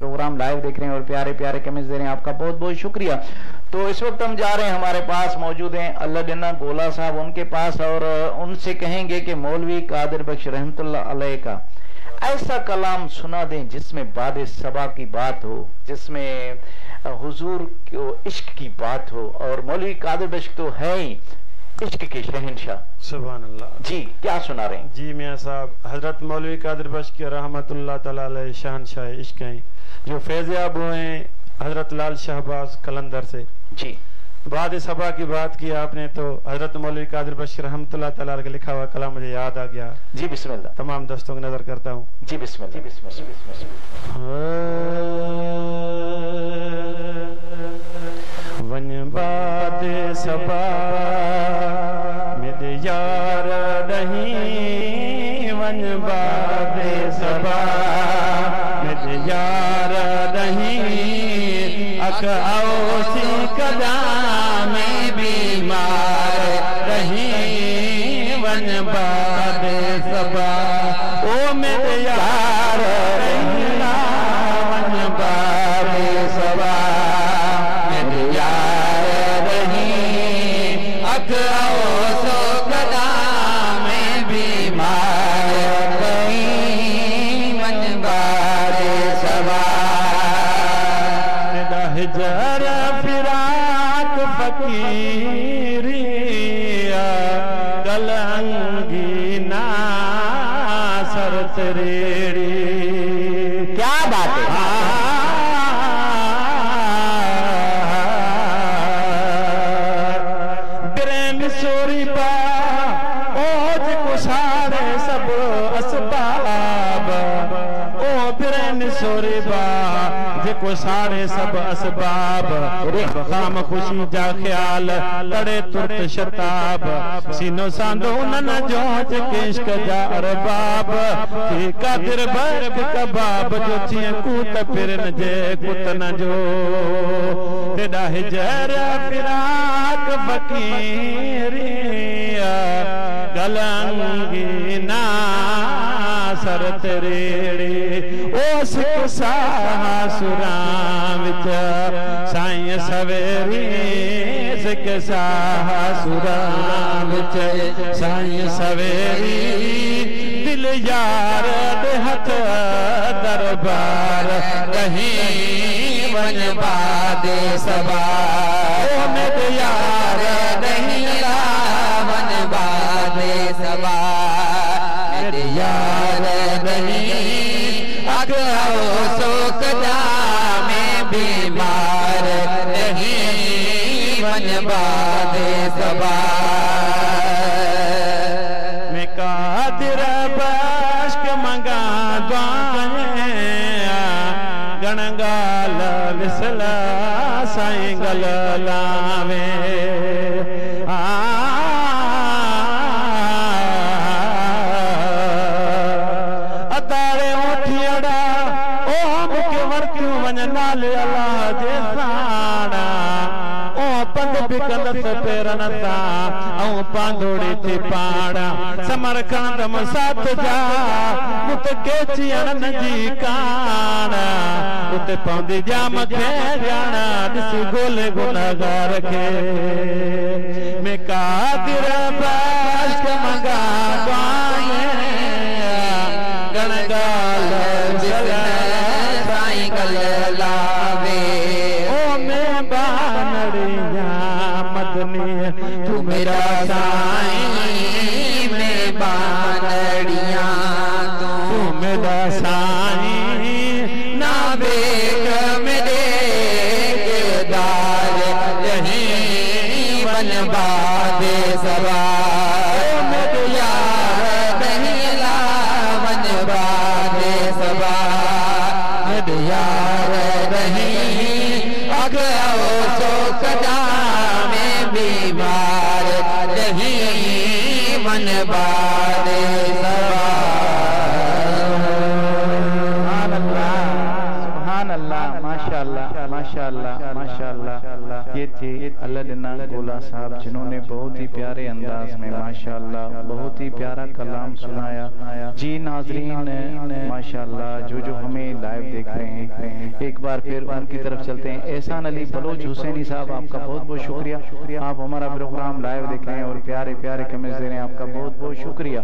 Programme live देख रहे हैं और प्यारे प्यारे कमेंट्स दे रहे हैं, आपका बहुत बहुत शुक्रिया। तो इस वक्त हम जा रहे हैं, हमारे पास मौजूद हैं अल्लाह गोला साहब, उनके पास, और उनसे कहेंगे कि मौलवी कादिर बख्श रहमतुल्लाह अलैह का ऐसा कलाम सुना दें जिसमें बाद सबा की बात हो, जिसमें हुजूर को इश्क की बात हो, और मौलवी कादिर बख्श तो है ही इश्क के शहंशाह। सुभान अल्लाह जी, क्या सुना रहे हैं? जी मियाँ साहब, हजरत मौलवी कादिर बख्श के रहमतुल्लाह तआला अलैह शहंशाह इश्क हैं, जो फैज़याब हुए हैं हजरत लाल शहबाज कलंदर से। जी, बाद सबा की बात की आपने, तो हजरत मौलवी कादिर बख्श रहमतुल्लाह तआला अलैह का लिखा हुआ कलाम मुझे याद आ गया। जी बिस्मिल्लाह। तमाम दोस्तों की नजर करता हूँ। जी बिस्मिल्लाह। वन बाद सबा मेरे यार नहीं, वन बाद सबा मेरे यार नहीं, अक औसी कदा में बीमार नहीं, वन बाद सबा ओ मेरे यार नहीं, वन बाद सबा मेरे यार नहीं, अक औसो कदा में बीमार नहीं, वन बाद सबा हिजर फिराक फकीरिया गलंगी ना सर तेरी। क्या बात है? ब्रेन सोरी पा ओज को सारे सब असबाब, ओ ब्रेन सोरी बा जेको सारे सब असबाब, खाम खुशी जा ख्याल लड़े तुर्त शताब, सीनो सांदो उनन जो इश्क जा अरबाब, की कादिर बर्फ कबाब जो थिए कूत फिरन जे कुतन जो, तेरा हिजर फिराक फकीरिया गलंगी ना सर तेरेड़ी, ओ सिख सासुरा विच साईं सवेरी, सिख सासुरा विच साईं सवेरी, दिल यार दे हथ दरबार कहीं वन बाद सबा, ओ मेरे यार नहीं वन बाद सबा मेरे यार नहीं, अग सो कदा में बीमार नहीं, वन बाद सबा मैं कादिर बख्श मंगा दुआएं, गणगाल विसला साईं गल लावे, अदारे उठियड़ा ओ मुके वरक्यूं वन नाल अल्लाह जे साणा, ओ पंध बिकंदस पेरन ता ऐं पांदोड़ी थी पाणा, समर कांदम साथ जा मुत केची अणन जी काना, उते पौंदी जाम खे जाना ॾिसी गोले गुनहगार खे, मैं कादिर बख्श मंगा दुआएं, गणगाल साईं गल लावे, ओ मैं बानड़िया मदनी तू मेरा साईं, मैं बानड़िया तू मेरा साईं, ना बेग मेरे किरदार यहीं वन बाद सबा, मेरे यार नहीं वन बाद सबा मेरे यार नहीं, अग सो कदा में बीमार नहीं, वन बाद सबा। सुभान अल्लाह, माशाअल्लाह माशाअल्लाह माशाअल्लाह। ये थे अल्लाह डिना गोला साहब, जिन्होंने बहुत ही प्यारे अंदाज में माशाअल्लाह बहुत ही प्यारा कलाम सुनाया। जी नाजरीन माशाअल्लाह, जो हमें लाइव देख रहे हैं, एक बार फिर उनकी तरफ चलते हैं। एहसान अली बलोच हुसैनी साहब, आपका बहुत बहुत शुक्रिया, आप हमारा प्रोग्राम लाइव देख रहे हैं और प्यारे प्यारे कमेंट्स दे रहे हैं, आपका बहुत बहुत शुक्रिया।